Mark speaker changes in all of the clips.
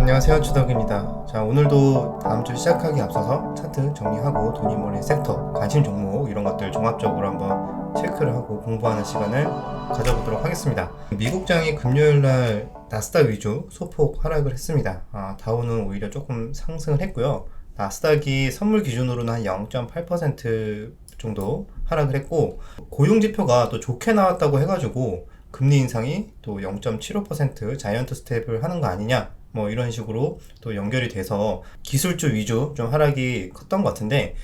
Speaker 1: 안녕하세요, 주덕입니다. 자, 오늘도 다음 주 시작하기 앞서서 차트 정리하고 돈이 몰린 섹터, 관심 종목 이런 것들 종합적으로 한번 체크를 하고 공부하는 시간을 가져보도록 하겠습니다. 미국장이 금요일날 나스닥 위주 소폭 하락을 했습니다. 다우는 오히려 조금 상승을 했고요. 나스닥이 선물 기준으로는 한 0.8% 정도 하락을 했고, 고용지표가 또 좋게 나왔다고 해가지고 금리 인상이 또 0.75% 자이언트 스텝을 하는 거 아니냐, 뭐 이런 식으로 또 연결이 돼서 기술주 위주 좀 하락이 컸던 것 같은데,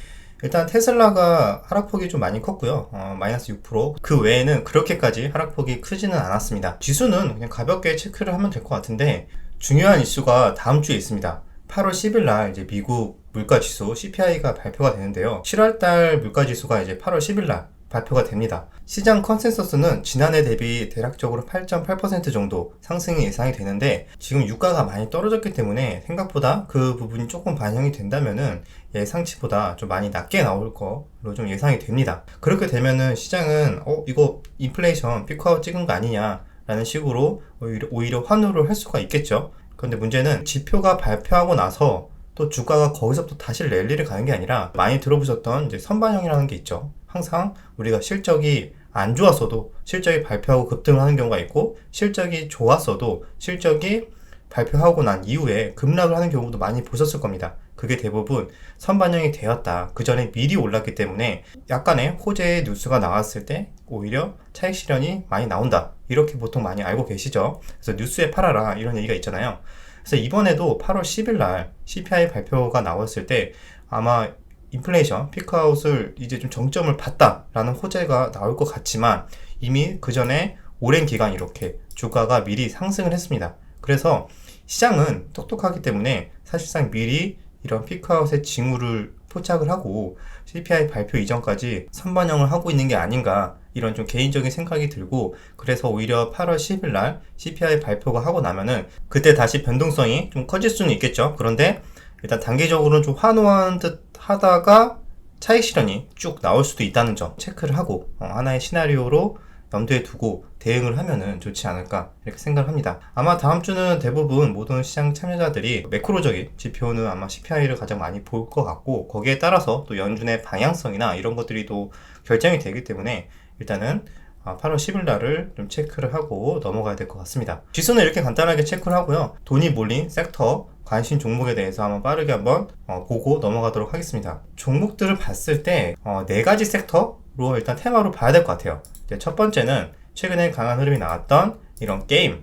Speaker 1: 일단 테슬라가 하락폭이 좀 많이 컸고요. 마이너스 6%. 그 외에는 그렇게까지 하락폭이 크지는 않았습니다. 지수는 그냥 가볍게 체크를 하면 될 것 같은데, 중요한 이슈가 다음 주에 있습니다. 8월 10일 날 이제 미국 물가지수 CPI가 발표가 되는데요. 7월달 물가지수가 이제 8월 10일 날 발표가 됩니다. 시장 컨센서스는 지난해 대비 대략적으로 8.8% 정도 상승이 예상이 되는데, 지금 유가가 많이 떨어졌기 때문에 생각보다 그 부분이 조금 반영이 된다면은 예상치보다 좀 많이 낮게 나올 거로 좀 예상이 됩니다. 그렇게 되면은 시장은 이거 인플레이션 피크아웃 찍은 거 아니냐 라는 식으로 오히려 환호를 할 수가 있겠죠. 그런데 문제는 지표가 발표하고 나서 또 주가가 거기서부터 다시 랠리를 가는 게 아니라, 많이 들어보셨던 이제 선반영이라는 게 있죠. 항상 우리가 실적이 안 좋았어도 실적이 발표하고 급등을 하는 경우가 있고, 실적이 좋았어도 실적이 발표하고 난 이후에 급락을 하는 경우도 많이 보셨을 겁니다. 그게 대부분 선반영이 되었다, 그 전에 미리 올랐기 때문에 약간의 호재의 뉴스가 나왔을 때 오히려 차익 실현이 많이 나온다, 이렇게 보통 많이 알고 계시죠. 그래서 뉴스에 팔아라 이런 얘기가 있잖아요. 그래서 이번에도 8월 10일 날 CPI 발표가 나왔을 때 아마 인플레이션 피크아웃을 이제 좀 정점을 봤다라는 호재가 나올 것 같지만, 이미 그 전에 오랜 기간 이렇게 주가가 미리 상승을 했습니다. 그래서 시장은 똑똑하기 때문에 사실상 미리 이런 피크아웃의 징후를 포착을 하고 CPI 발표 이전까지 선반영을 하고 있는 게 아닌가, 이런 좀 개인적인 생각이 들고, 그래서 오히려 8월 10일 날 CPI 발표가 하고 나면은 그때 다시 변동성이 좀 커질 수는 있겠죠. 그런데 일단 단기적으로는 좀 환호한 듯 하다가 차익 실현이 쭉 나올 수도 있다는 점 체크를 하고, 하나의 시나리오로 염두에 두고 대응을 하면은 좋지 않을까, 이렇게 생각을 합니다. 아마 다음 주는 대부분 모든 시장 참여자들이 매크로적인 지표는 아마 CPI를 가장 많이 볼 것 같고, 거기에 따라서 또 연준의 방향성이나 이런 것들이 또 결정이 되기 때문에 일단은 8월 10일 날을 좀 체크를 하고 넘어가야 될 것 같습니다. 지수는 이렇게 간단하게 체크를 하고요. 돈이 몰린 сек터, 관심 종목에 대해서 한번 빠르게 한번 보고 넘어가도록 하겠습니다. 종목들을 봤을 때 네 가지 섹터로 일단 테마로 봐야 될 것 같아요. 첫 번째는 최근에 강한 흐름이 나왔던 이런 게임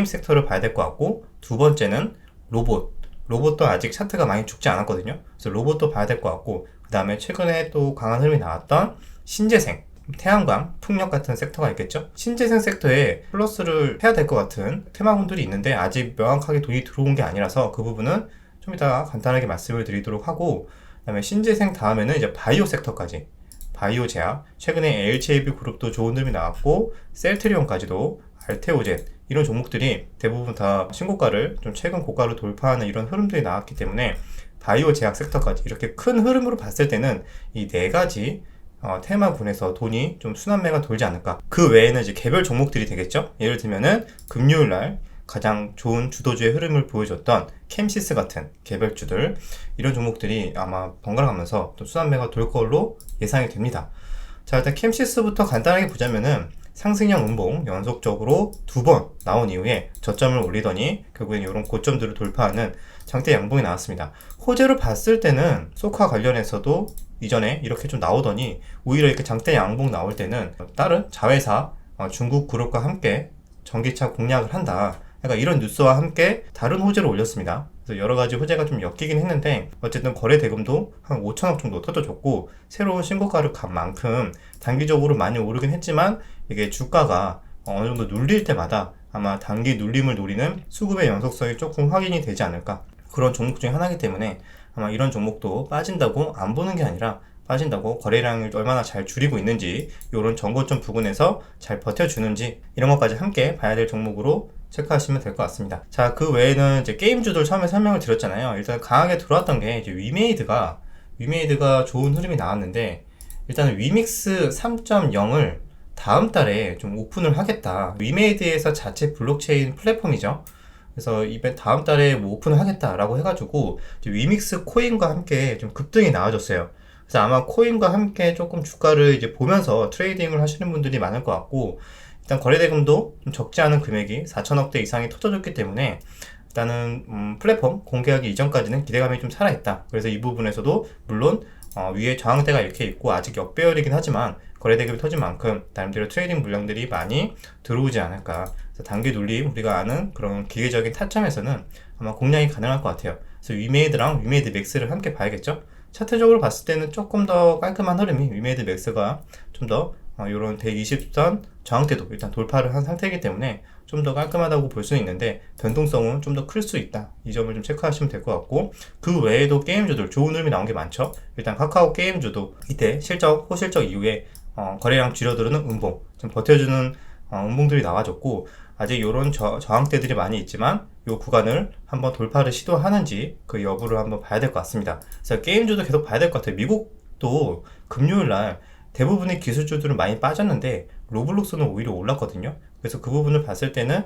Speaker 1: 섹터를 봐야 될 것 같고, 두 번째는 로봇도 아직 차트가 많이 죽지 않았거든요. 그래서 로봇도 봐야 될 것 같고, 그 다음에 최근에 또 강한 흐름이 나왔던 신재생, 태양광, 풍력 같은 섹터가 있겠죠. 신재생 섹터에 플러스를 해야 될 것 같은 테마군들이 있는데, 아직 명확하게 돈이 들어온 게 아니라서 그 부분은 좀 이따 간단하게 말씀을 드리도록 하고, 그 다음에 신재생 다음에는 이제 바이오 섹터까지, 바이오 제약, 최근에 LHAB 그룹도 좋은 흐름이 나왔고, 셀트리온까지도, 알테오젠, 이런 종목들이 대부분 다 신고가를 좀 최근 고가를 돌파하는 이런 흐름들이 나왔기 때문에 바이오 제약 섹터까지 이렇게 큰 흐름으로 봤을 때는 이 네 가지 테마군에서 돈이 좀 순환매가 돌지 않을까. 그 외에는 이제 개별 종목들이 되겠죠. 예를 들면은 금요일날 가장 좋은 주도주의 흐름을 보여줬던 캠시스 같은 개별주들, 이런 종목들이 아마 번갈아가면서 또 순환매가 돌 걸로 예상이 됩니다. 자, 일단 캠시스부터 간단하게 보자면은 상승형 음봉 연속적으로 두 번 나온 이후에 저점을 올리더니 결국엔 이런 고점들을 돌파하는 장대 양봉이 나왔습니다. 호재로 봤을 때는 소카 관련해서도 이전에 이렇게 좀 나오더니, 오히려 이렇게 장대 양봉 나올 때는 다른 자회사 중국 그룹과 함께 전기차 공략을 한다, 그러니까 이런 뉴스와 함께 다른 호재를 올렸습니다. 그래서 여러 가지 호재가 좀 엮이긴 했는데, 어쨌든 거래 대금도 한 5천억 정도 터져줬고, 새로운 신고가를 간 만큼 단기적으로 많이 오르긴 했지만, 이게 주가가 어느 정도 눌릴 때마다 아마 단기 눌림을 노리는 수급의 연속성이 조금 확인이 되지 않을까, 그런 종목 중에 하나이기 때문에 아마 이런 종목도 빠진다고 안 보는 게 아니라, 빠진다고 거래량을 얼마나 잘 줄이고 있는지, 이런 정고점 부근에서 잘 버텨주는지, 이런 것까지 함께 봐야 될 종목으로 체크하시면 될 것 같습니다. 자, 그 외에는 이제 게임주들 처음에 설명을 드렸잖아요. 일단 강하게 들어왔던 게 이제 위메이드가 좋은 흐름이 나왔는데, 일단은 위믹스 3.0을 다음 달에 좀 오픈을 하겠다. 위메이드에서 자체 블록체인 플랫폼이죠. 그래서 이번 다음 달에 뭐 오픈을 하겠다라고 해가지고 이제 위믹스 코인과 함께 좀 급등이 나와줬어요. 그래서 아마 코인과 함께 조금 주가를 이제 보면서 트레이딩을 하시는 분들이 많을 것 같고, 일단 거래대금도 좀 적지 않은 금액이 4천억대 이상이 터져줬기 때문에 일단은 플랫폼 공개하기 이전까지는 기대감이 좀 살아있다. 그래서 이 부분에서도 물론 위에 저항대가 이렇게 있고 아직 역배열이긴 하지만 거래대금이 터진 만큼 나름대로 트레이딩 물량들이 많이 들어오지 않을까. 그래서 단기 눌림, 우리가 아는 그런 기계적인 타점에서는 아마 공략이 가능할 것 같아요. 그래서 위메이드랑 위메이드 맥스를 함께 봐야겠죠. 차트적으로 봤을 때는 조금 더 깔끔한 흐름이 위메이드 맥스가 좀 더 이런 120선 저항대도 일단 돌파를 한 상태이기 때문에 좀 더 깔끔하다고 볼 수 있는데 변동성은 좀 더 클 수 있다. 이 점을 좀 체크하시면 될 것 같고, 그 외에도 게임주들 좋은 흐름이 나온 게 많죠. 일단 카카오 게임주도 이때 실적, 호실적 이후에 거래량 줄어드는 음봉, 좀 버텨주는 음봉들이 나와줬고, 아직 이런 저항대들이 많이 있지만 이 구간을 한번 돌파를 시도하는지 그 여부를 한번 봐야 될 것 같습니다. 그래서 게임주도 계속 봐야 될 것 같아요. 미국도 금요일날 대부분의 기술주들은 많이 빠졌는데 로블록스는 오히려 올랐거든요. 그래서 그 부분을 봤을 때는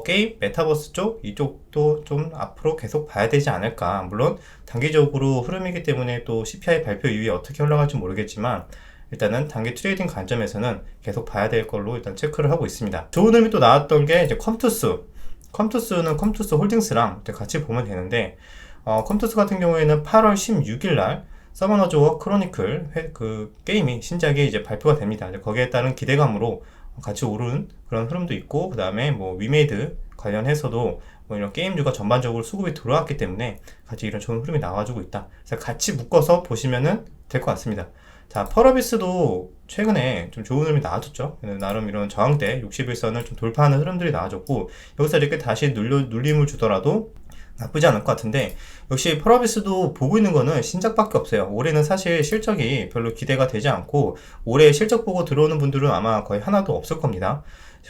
Speaker 1: 게임, 메타버스 쪽 이쪽도 좀 앞으로 계속 봐야 되지 않을까. 물론 단기적으로 흐름이기 때문에 또 CPI 발표 이후에 어떻게 올라갈지 모르겠지만 일단은 단기 트레이딩 관점에서는 계속 봐야 될 걸로 일단 체크를 하고 있습니다. 좋은 의미 또 나왔던 게 이제 컴투스는 컴투스 홀딩스랑 같이 보면 되는데, 컴투스 같은 경우에는 8월 16일 날 서머너즈 워 크로니클 그 게임이 신작이 이제 발표가 됩니다. 거기에 따른 기대감으로 같이 오른 그런 흐름도 있고, 그 다음에 뭐 위메이드 관련해서도 뭐 이런 게임주가 전반적으로 수급이 들어왔기 때문에 같이 이런 좋은 흐름이 나와주고 있다. 그래서 같이 묶어서 보시면은 될 것 같습니다. 자, 펄어비스도 최근에 좀 좋은 흐름이 나와줬죠. 나름 이런 저항대 61선을 좀 돌파하는 흐름들이 나와줬고, 여기서 이렇게 다시 눌림을 주더라도 나쁘지 않을 것 같은데, 역시 펄어비스도 보고 있는 거는 신작밖에 없어요. 올해는 사실 실적이 별로 기대가 되지 않고 올해 실적 보고 들어오는 분들은 아마 거의 하나도 없을 겁니다.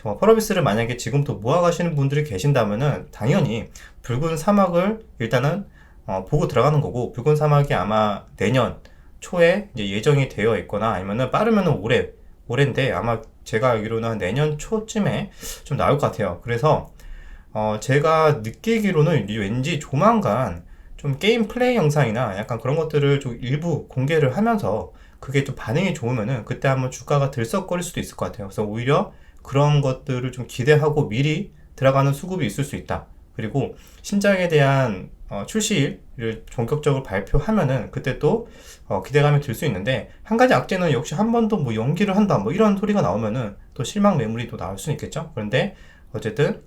Speaker 1: 펄어비스를 만약에 지금부터 모아가시는 분들이 계신다면은 당연히 붉은 사막을 일단은 보고 들어가는 거고, 붉은 사막이 아마 내년 초에 이제 예정이 되어 있거나 아니면은 빠르면은 올해인데 아마 제가 알기로는 한 내년 초쯤에 좀 나올 것 같아요. 그래서 제가 느끼기로는 왠지 조만간 좀 게임 플레이 영상이나 약간 그런 것들을 좀 일부 공개를 하면서 그게 좀 반응이 좋으면은 그때 한번 주가가 들썩거릴 수도 있을 것 같아요. 그래서 오히려 그런 것들을 좀 기대하고 미리 들어가는 수급이 있을 수 있다. 그리고 신작에 대한 출시일을 본격적으로 발표하면은 그때 또 기대감이 들 수 있는데, 한 가지 악재는 역시 한 번 더 뭐 연기를 한다 뭐 이런 소리가 나오면은 또 실망 매물이 또 나올 수는 있겠죠. 그런데 어쨌든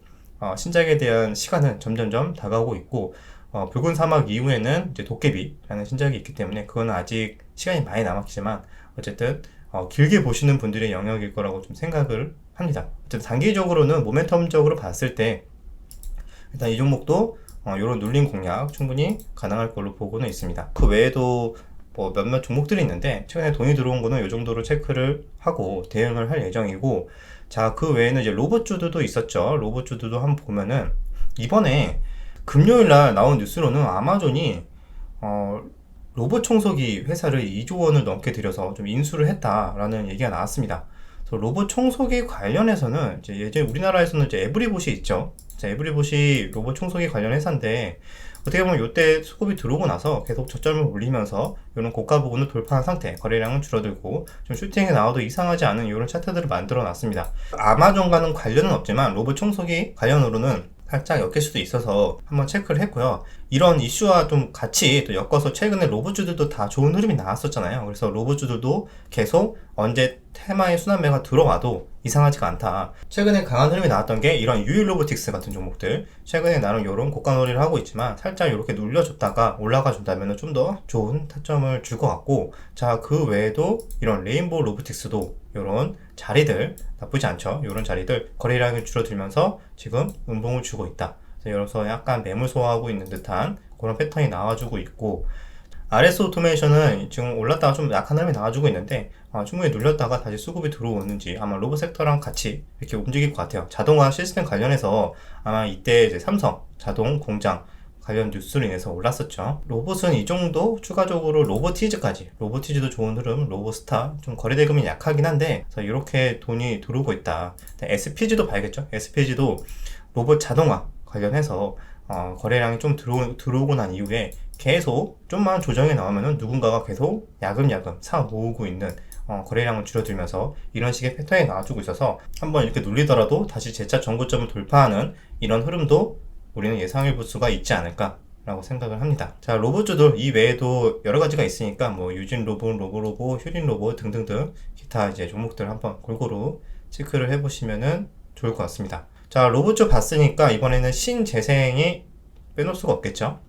Speaker 1: 신작에 대한 시간은 점점점 다가오고 있고, 붉은 사막 이후에는 이제 도깨비라는 신작이 있기 때문에 그거는 아직 시간이 많이 남았지만 어쨌든 길게 보시는 분들의 영역일 거라고 좀 생각을 합니다. 어쨌든 단기적으로는 모멘텀적으로 봤을 때 일단 이 종목도 이런 눌림 공략 충분히 가능할 걸로 보고는 있습니다. 그 외에도 뭐 몇몇 종목들이 있는데 최근에 돈이 들어온 거는 이 정도로 체크를 하고 대응을 할 예정이고, 자, 그 외에는 이제 로봇주들도 있었죠. 로봇주들도 한번 보면은 이번에 금요일 날 나온 뉴스로는 아마존이 로봇 청소기 회사를 2조 원을 넘게 들여서 좀 인수를 했다라는 얘기가 나왔습니다. 그래서 로봇 청소기 관련해서는 이제 예전에 우리나라에서는 이제 에브리봇이 있죠. 에브리봇이 로봇 청소기 관련 회사인데 어떻게 보면 이때 수급이 들어오고 나서 계속 저점을 올리면서 이런 고가 부분을 돌파한 상태, 거래량은 줄어들고 좀 슈팅에 나와도 이상하지 않은 이런 차트들을 만들어 놨습니다. 아마존과는 관련은 없지만 로봇 청소기 관련으로는 살짝 엮일 수도 있어서 한번 체크를 했고요. 이런 이슈와 좀 같이 또 엮어서 최근에 로봇주들도 다 좋은 흐름이 나왔었잖아요. 그래서 로봇주들도 계속 언제 테마의 순환매가 들어와도 이상하지가 않다. 최근에 강한 흐름이 나왔던 게 이런 유일로보틱스 같은 종목들, 최근에 나름 이런 고가놀이를 하고 있지만 살짝 이렇게 눌려줬다가 올라가 준다면 좀 더 좋은 타점을 줄 것 같고, 자, 그 외에도 이런 레인보우 로보틱스도 이런 자리들 나쁘지 않죠. 이런 자리들 거래량이 줄어들면서 지금 음봉을 주고 있다. 그래서 약간 매물 소화하고 있는 듯한 그런 패턴이 나와주고 있고, RS 오토메이션은 지금 올랐다가 좀 약한 흐름이 나와주고 있는데 충분히 눌렸다가 다시 수급이 들어오는지 아마 로봇 섹터랑 같이 이렇게 움직일 것 같아요. 자동화 시스템 관련해서 아마 이때 이제 삼성 자동 공장 관련 뉴스로 인해서 올랐었죠. 로봇은 이 정도, 추가적으로 로보티즈도 좋은 흐름, 로보스타 좀 거래대금이 약하긴 한데 그래서 이렇게 돈이 들어오고 있다. SPG도 봐야겠죠. SPG도 로봇 자동화 관련해서 거래량이 좀 들어오고 난 이후에 계속 좀만 조정이 나오면은 누군가가 계속 야금야금 사 모으고 있는 거래량을 줄여들면서 이런 식의 패턴이 나와주고 있어서 한번 이렇게 눌리더라도 다시 재차 전고점을 돌파하는 이런 흐름도 우리는 예상해 볼 수가 있지 않을까 라고 생각을 합니다. 자, 로봇주들 이 외에도 여러 가지가 있으니까 뭐 유진 로봇, 로보로봇, 휴린 로봇 등등등 기타 이제 종목들 한번 골고루 체크를 해보시면은 좋을 것 같습니다. 자, 로봇주 봤으니까 이번에는 신재생이 빼놓을 수가 없겠죠.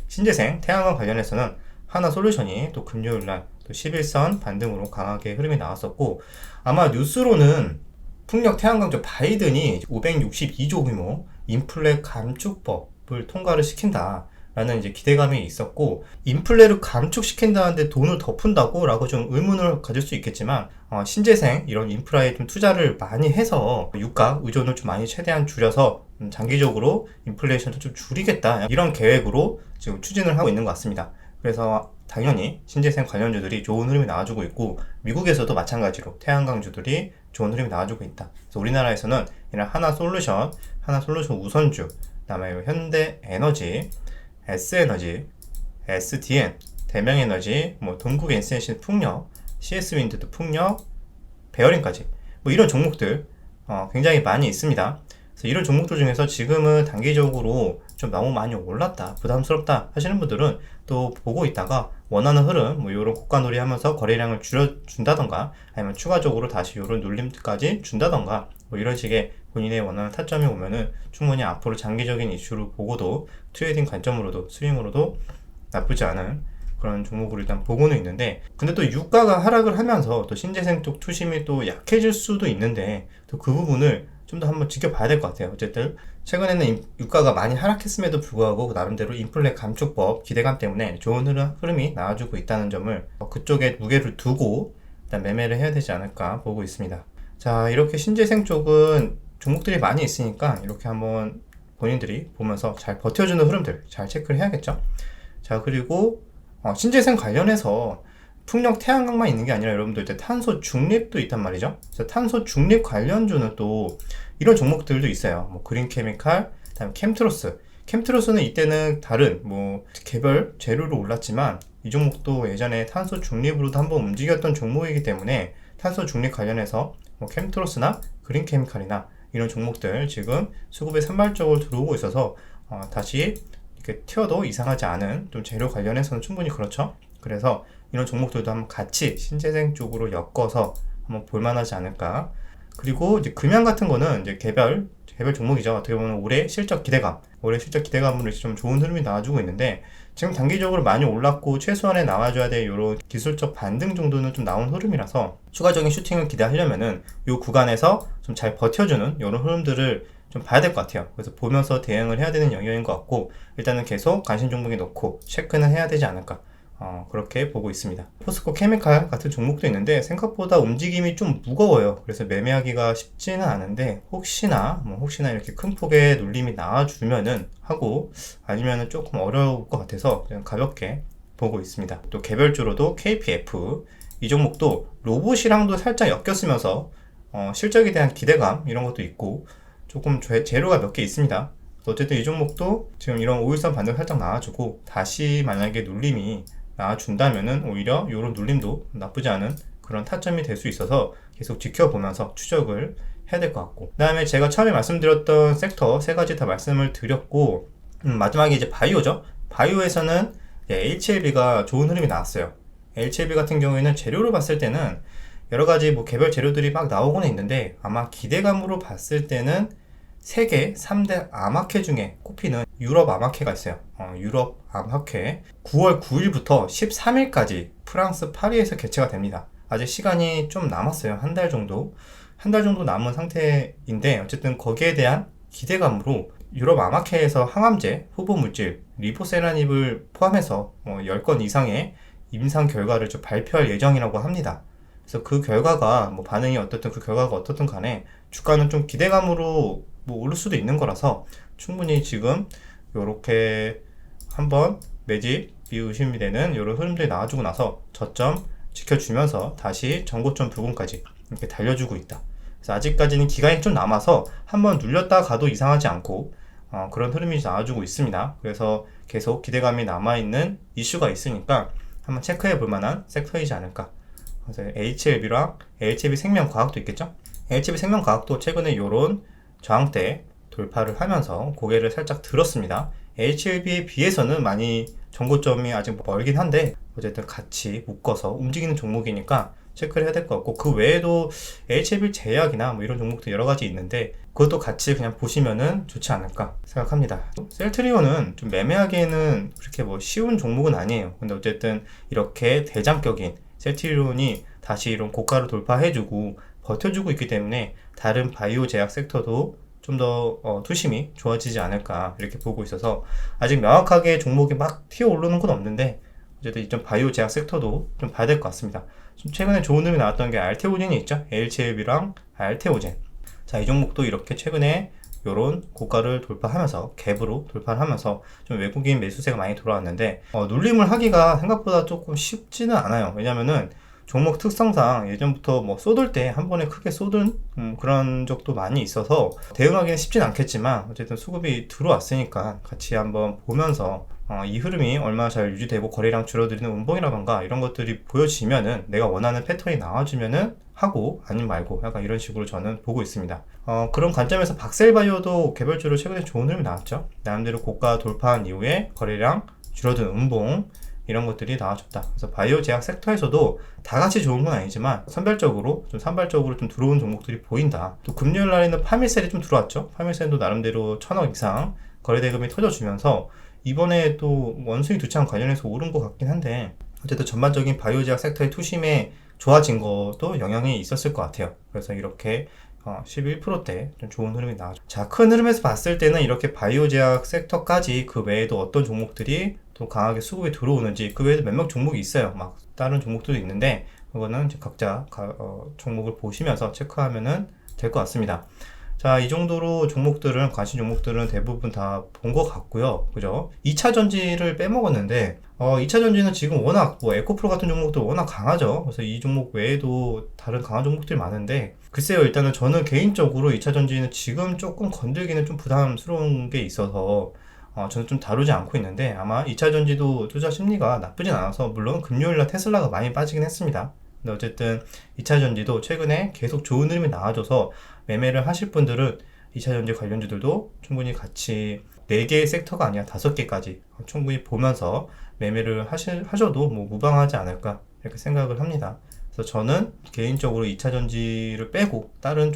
Speaker 1: 신재생, 태양광 관련해서는 하나솔루션이 또 금요일날 또 11선 반등으로 강하게 흐름이 나왔었고, 아마 뉴스로는 풍력 태양광 쪽 바이든이 562조 규모 인플레 감축법을 통과를 시킨다 라는 이제 기대감이 있었고, 인플레를 감축시킨다는데 돈을 더 푼다고? 라고 좀 의문을 가질 수 있겠지만, 신재생 이런 인프라에 좀 투자를 많이 해서 유가 의존을 좀 많이 최대한 줄여서 장기적으로 인플레이션도 좀 줄이겠다, 이런 계획으로 지금 추진을 하고 있는 것 같습니다. 그래서 당연히 신재생 관련주들이 좋은 흐름이 나와주고 있고, 미국에서도 마찬가지로 태양광주들이 좋은 흐름이 나와주고 있다. 그래서 우리나라에서는 이런 하나솔루션 우선주, 그다음에 현대에너지, S에너지, SDN, 대명에너지, 뭐 동국엔센시 풍력, CS윈드도 풍력, 베어링까지 뭐 이런 종목들 굉장히 많이 있습니다. 그래서 이런 종목들 중에서 지금은 단기적으로 좀 너무 많이 올랐다, 부담스럽다 하시는 분들은 또 보고 있다가 원하는 흐름, 뭐 이런 고가놀이 하면서 거래량을 줄여준다던가, 아니면 추가적으로 다시 이런 눌림까지 준다던가, 뭐 이런 식의 본인의 원하는 타점이 오면은 충분히 앞으로 장기적인 이슈를 보고도 트레이딩 관점으로도 스윙으로도 나쁘지 않은 그런 종목으로 일단 보고는 있는데, 근데 또 유가가 하락을 하면서 또 신재생 쪽 투심이 또 약해질 수도 있는데, 또 그 부분을 좀 더 한번 지켜봐야 될 것 같아요. 어쨌든 최근에는 유가가 많이 하락했음에도 불구하고 나름대로 인플레 감축법 기대감 때문에 좋은 흐름이 나와주고 있다는 점을 그쪽에 무게를 두고 일단 매매를 해야 되지 않을까 보고 있습니다. 자, 이렇게 신재생 쪽은 종목들이 많이 있으니까 이렇게 한번 본인들이 보면서 잘 버텨주는 흐름들 잘 체크를 해야겠죠. 자, 그리고 신재생 관련해서 풍력 태양광만 있는 게 아니라 여러분들 이제 탄소 중립도 있단 말이죠. 그래서 탄소 중립 관련주는 또 이런 종목들도 있어요. 뭐 그린 케미칼, 그다음에 캠트로스는 이때는 다른 뭐 개별 재료로 올랐지만 이 종목도 예전에 탄소 중립으로도 한번 움직였던 종목이기 때문에 탄소 중립 관련해서 뭐 캠트로스나 그린 케미칼이나 이런 종목들 지금 수급에 산발적으로 들어오고 있어서 다시 이렇게 튀어도 이상하지 않은 좀 재료 관련해서는 충분히 그렇죠. 그래서 이런 종목들도 한번 같이 신재생 쪽으로 엮어서 한번 볼만하지 않을까. 그리고 이제 금양 같은 거는 이제 개별 종목이죠. 어떻게 보면 올해 실적 기대감으로 좀 좋은 흐름이 나와주고 있는데, 지금 단기적으로 많이 올랐고 최소한에 나와줘야 될 이런 기술적 반등 정도는 좀 나온 흐름이라서 추가적인 슈팅을 기대하려면은 이 구간에서 좀 잘 버텨주는 이런 흐름들을 좀 봐야 될 것 같아요. 그래서 보면서 대응을 해야 되는 영역인 것 같고, 일단은 계속 관심 종목에 넣고 체크는 해야 되지 않을까. 그렇게 보고 있습니다. 포스코 케미칼 같은 종목도 있는데 생각보다 움직임이 좀 무거워요. 그래서 매매하기가 쉽지는 않은데 혹시나 이렇게 큰 폭의 눌림이 나와주면은 하고, 아니면은 조금 어려울 것 같아서 그냥 가볍게 보고 있습니다. 또 개별주로도 KPF 이 종목도 로봇이랑도 살짝 엮였으면서 실적에 대한 기대감 이런 것도 있고 조금 재료가 몇 개 있습니다. 어쨌든 이 종목도 지금 이런 5일선 반등 살짝 나와주고, 다시 만약에 눌림이 나와준다면은 오히려 이런 눌림도 나쁘지 않은 그런 타점이 될 수 있어서 계속 지켜보면서 추적을 해야 될 것 같고, 그 다음에 제가 처음에 말씀드렸던 섹터 세 가지 다 말씀을 드렸고, 마지막에 이제 바이오죠. 바이오에서는 HLB가 좋은 흐름이 나왔어요. HLB 같은 경우에는 재료로 봤을 때는 여러 가지 뭐 개별 재료들이 막 나오고는 있는데, 아마 기대감으로 봤을 때는 세계 3대 암학회 중에 꼽히는 유럽 암학회가 있어요. 유럽 암학회 9월 9일부터 13일까지 프랑스 파리에서 개최가 됩니다. 아직 시간이 좀 남았어요. 한 달 정도 남은 상태인데, 어쨌든 거기에 대한 기대감으로 유럽 암학회에서 항암제 후보 물질 리보세라닙을 포함해서 10건 이상의 임상 결과를 좀 발표할 예정이라고 합니다. 그래서 그 결과가 반응이 어떻든 그 결과가 어떻든 간에 주가는 좀 기대감으로 오를 수도 있는 거라서 충분히 지금 요렇게 한번 매집 비의심이 되는 이런 흐름들이 나와주고 나서 저점 지켜주면서 다시 전고점 부근까지 이렇게 달려주고 있다. 그래서 아직까지는 기간이 좀 남아서 한번 눌렸다 가도 이상하지 않고, 그런 흐름이 나와주고 있습니다. 그래서 계속 기대감이 남아있는 이슈가 있으니까 한번 체크해 볼 만한 섹터이지 않을까. 그래서 HLB랑 HLB 생명과학도 있겠죠. HLB 생명과학도 최근에 이런 저항대 돌파를 하면서 고개를 살짝 들었습니다. HLB에 비해서는 많이 정고점이 아직 멀긴 한데 어쨌든 같이 묶어서 움직이는 종목이니까 체크를 해야 될 것 같고, 그 외에도 HLB 제약이나 뭐 이런 종목도 여러 가지 있는데 그것도 같이 그냥 보시면은 좋지 않을까 생각합니다. 셀트리온은 좀 매매하기에는 그렇게 뭐 쉬운 종목은 아니에요. 근데 어쨌든 이렇게 대장격인 셀트리온이 다시 이런 고가를 돌파해주고 버텨주고 있기 때문에 다른 바이오 제약 섹터도 좀 더 투심이 좋아지지 않을까 이렇게 보고 있어서, 아직 명확하게 종목이 막 튀어 오르는 건 없는데 어쨌든 좀 바이오 제약 섹터도 좀 봐야 될 것 같습니다. 좀 최근에 좋은 흐름이 나왔던 게 알테오젠이 있죠. HLB랑 알테오젠. 자, 이 종목도 이렇게 최근에 요런 고가를 돌파하면서 갭으로 돌파를 하면서 좀 외국인 매수세가 많이 돌아왔는데 눌림을 하기가 생각보다 조금 쉽지는 않아요. 왜냐면은 종목 특성상 예전부터 뭐 쏟을 때 한 번에 크게 쏟은 그런 적도 많이 있어서 대응하기는 쉽진 않겠지만 어쨌든 수급이 들어왔으니까 같이 한번 보면서 이 흐름이 얼마나 잘 유지되고 거래량 줄어드는 운봉이라던가 이런 것들이 보여지면은 내가 원하는 패턴이 나와주면은 하고 아니면 말고 약간 이런 식으로 저는 보고 있습니다. 그런 관점에서 박셀바이오도 개별주로 최근에 좋은 흐름이 나왔죠. 나름대로 고가 돌파한 이후에 거래량 줄어든 운봉 이런 것들이 나와줬다. 그래서 바이오 제약 섹터에서도 다 같이 좋은 건 아니지만 선별적으로 좀 산발적으로 좀 들어온 종목들이 보인다. 또 금요일 날에는 파밀셀이 좀 들어왔죠. 파밀셀도 나름대로 1,000억 이상 거래대금이 터져주면서 이번에 또 원숭이 두창 관련해서 오른 것 같긴 한데 어쨌든 전반적인 바이오 제약 섹터의 투심에 좋아진 것도 영향이 있었을 것 같아요. 그래서 이렇게 11%대 좀 좋은 흐름이 나와죠. 자, 큰 흐름에서 봤을 때는 이렇게 바이오 제약 섹터까지 그 외에도 어떤 종목들이 또 강하게 수급이 들어오는지, 그 외에도 몇몇 종목이 있어요. 막 다른 종목들도 있는데 그거는 이제 각자 종목을 보시면서 체크하면은 될 것 같습니다. 자, 이 정도로 종목들은, 관심 종목들은 대부분 다 본 것 같고요. 그죠? 2차 전지를 빼먹었는데 2차 전지는 지금 워낙 뭐 에코프로 같은 종목도 워낙 강하죠. 그래서 이 종목 외에도 다른 강한 종목들이 많은데 글쎄요, 일단은 저는 개인적으로 2차 전지는 지금 조금 건들기는 좀 부담스러운 게 있어서 저는 좀 다루지 않고 있는데, 아마 2차 전지도 투자 심리가 나쁘진 않아서, 물론 금요일날 테슬라가 많이 빠지긴 했습니다. 근데 어쨌든 2차 전지도 최근에 계속 좋은 흐름이 나와줘서 매매를 하실 분들은 2차 전지 관련주들도 충분히 같이 4개의 섹터가 아니라 5개까지 충분히 보면서 매매를 하셔도 뭐 무방하지 않을까 이렇게 생각을 합니다. 그래서 저는 개인적으로 2차 전지를 빼고 다른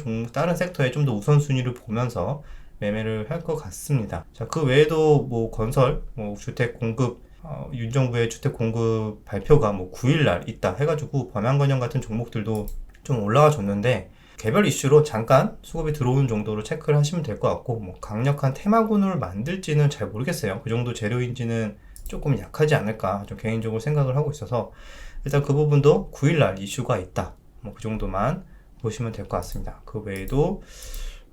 Speaker 1: 섹터에 좀 더 우선순위를 보면서 매매를 할 것 같습니다. 자, 그 외에도 뭐 건설, 뭐 주택 공급, 윤 정부의 주택 공급 발표가 뭐 9일날 있다 해가지고 범양건영 같은 종목들도 좀 올라와 줬는데 개별 이슈로 잠깐 수급이 들어오는 정도로 체크를 하시면 될 것 같고, 뭐 강력한 테마군을 만들지는 잘 모르겠어요. 그 정도 재료인지는 조금 약하지 않을까 좀 개인적으로 생각을 하고 있어서 일단 그 부분도 9일날 이슈가 있다, 뭐 그 정도만 보시면 될 것 같습니다. 그 외에도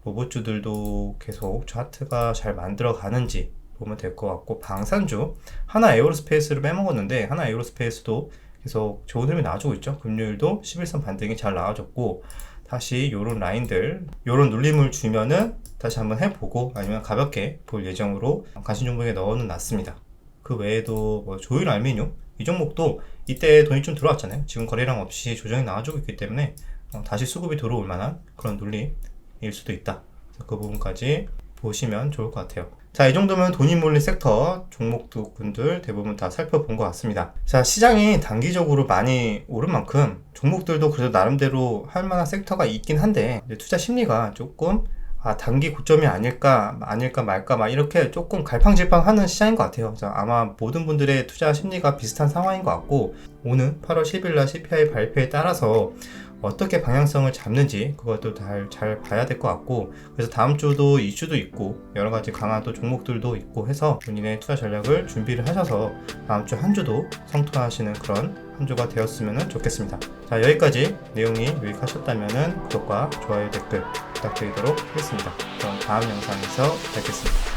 Speaker 1: 로봇주들도 계속 차트가 잘 만들어 가는지 보면 될 것 같고, 방산주 하나 에어로스페이스를 빼먹었는데 하나 에어로스페이스도 계속 좋은 흐름이 나와주고 있죠. 금요일도 11선 반등이 잘 나와줬고, 다시 요런 라인들, 요런 눌림을 주면은 다시 한번 해보고 아니면 가볍게 볼 예정으로 관심 종목에 넣어는 놨습니다. 그 외에도 뭐 조일 알미늄 이 종목도 이때 돈이 좀 들어왔잖아요. 지금 거래량 없이 조정이 나와주고 있기 때문에 다시 수급이 들어올 만한 그런 눌림일 수도 있다. 그 부분까지 보시면 좋을 것 같아요. 자, 이 정도면 돈이 몰린 섹터 종목들 대부분 다 살펴본 것 같습니다. 자, 시장이 단기적으로 많이 오른 만큼 종목들도 그래도 나름대로 할 만한 섹터가 있긴 한데 투자 심리가 조금 단기 고점이 아닐까 말까 막 이렇게 조금 갈팡질팡하는 시장인 것 같아요. 그래서 아마 모든 분들의 투자 심리가 비슷한 상황인 것 같고, 오는 8월 10일 날 CPI 발표에 따라서 어떻게 방향성을 잡는지 그것도 잘 봐야 될 것 같고, 그래서 다음 주도 이슈도 있고 여러 가지 강한 또 종목들도 있고 해서 본인의 투자 전략을 준비를 하셔서 다음 주 한 주도 성투하시는 그런 한 주가 되었으면 좋겠습니다. 자, 여기까지 내용이 유익하셨다면 구독과 좋아요, 댓글 부탁드리도록 하겠습니다. 그럼 다음 영상에서 뵙겠습니다.